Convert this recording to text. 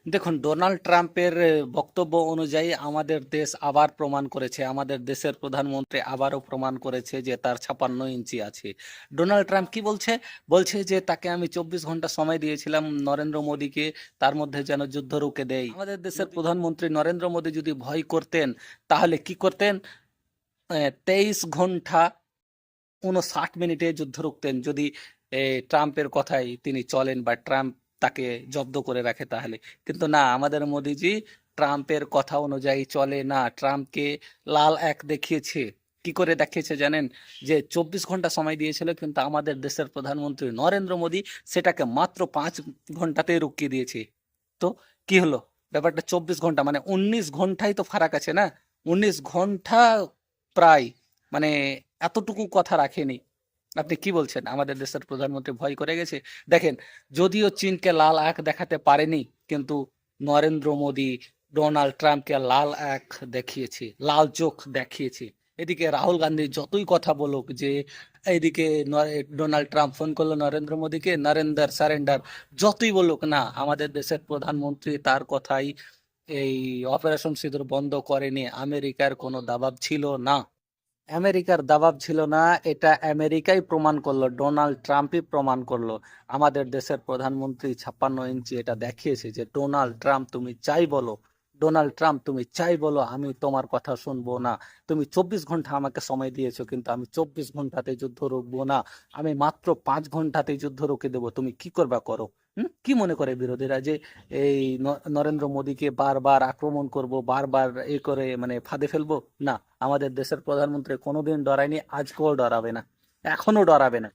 দেখুন, ডোনাল্ড ট্রাম্পের বক্তব্য অনুযায়ী আমাদের দেশ আবার প্রমাণ করেছে, আমাদের দেশের প্রধানমন্ত্রী আবারও প্রমাণ করেছে যে তার 56 ইঞ্চি আছে। ডোনাল্ড ট্রাম্প কি বলছে? বলছে যে তাকে আমি 24 ঘন্টা সময় দিয়েছিলাম নরেন্দ্র মোদীকে, তার মধ্যে যেন যুদ্ধ রুখে দেয়। আমাদের দেশের প্রধানমন্ত্রী নরেন্দ্র মোদী যদি ভয় করতেন তাহলে কি করতেন? 23 ঘন্টা 59 মিনিটে যুদ্ধ রুখতেন, যদি ট্রাম্পের কথাই তিনি চলেন বা ট্রাম্প তাকে জব্দ করে রাখে তাহলে। কিন্তু না, আমাদের মোদিজি ট্রাম্পের কথা অনুযায়ী চলে না, ট্রাম্পকে লাল এক দেখিয়েছে। কি করে দেখিয়েছে জানেন? যে 24 ঘন্টা সময় দিয়েছিল, কিন্তু আমাদের দেশের প্রধানমন্ত্রী নরেন্দ্র মোদী সেটাকে মাত্র 5 ঘন্টাতেই রুকিয়ে দিয়েছে। তো কি হলো? ব্যাপারটা 24 ঘন্টা মানে 19 ঘন্টাই তো ফারাক আছে না? 19 ঘন্টা প্রায়, মানে এতটুকু কথা রাখেনি। আপনি কি বলছেন? আমাদের দেশের প্রধানমন্ত্রী ভয় করে গেছে? দেখেন, যদিও চীনকে লাল আঁখ দেখাতে পারেনি, কিন্তু নরেন্দ্র মোদী ডোনাল্ড ট্রাম্পকে লাল আঁখ দেখিয়েছে, লাল চোখ দেখিয়েছে। এদিকে রাহুল গান্ধী যতই কথা বলুক যে এইদিকে ডোনাল্ড ট্রাম্প ফোন করলো নরেন্দ্র মোদীকে, নরেন্দ্র সারেন্ডার, যতই বলুক না, আমাদের দেশের প্রধানমন্ত্রী তার কথাই এই অপারেশন সিঁদুর বন্ধ করেনি। আমেরিকার কোনো দাবাব ছিল না, আমেরিকার দাবাব ছিল না, এটা আমেরিকাই প্রমাণ করলো, ডোনাল্ড ট্রাম্পই প্রমাণ করলো। আমাদের দেশের প্রধানমন্ত্রী 56 ইঞ্চি এটা দেখিয়েছে যে ডোনাল্ড ট্রাম্প তুমি যাই বলো, ডোনাল্ড ট্রাম্প তুমি যাই বলো, আমি তোমার কথা শুনবো না। তুমি 24 ঘন্টা আমাকে সময় দিয়েছো, কিন্তু আমি 24 ঘন্টাতে যুদ্ধ রুখবো না। আমি মাত্র 5 ঘন্টাতে যুদ্ধ রুখে দেবো, তুমি কি করবা করো। কি মনে করে বিরোধীরা যে এই নরেন্দ্র মোদীকে বারবার আক্রমণ করব, বারবার এ করে মানে ফাঁদে ফেলবো? না, আমাদের দেশের প্রধানমন্ত্রী কোনোদিন ডরায়নি, আজকেও ডরাবে না, এখনো ডরাবে না।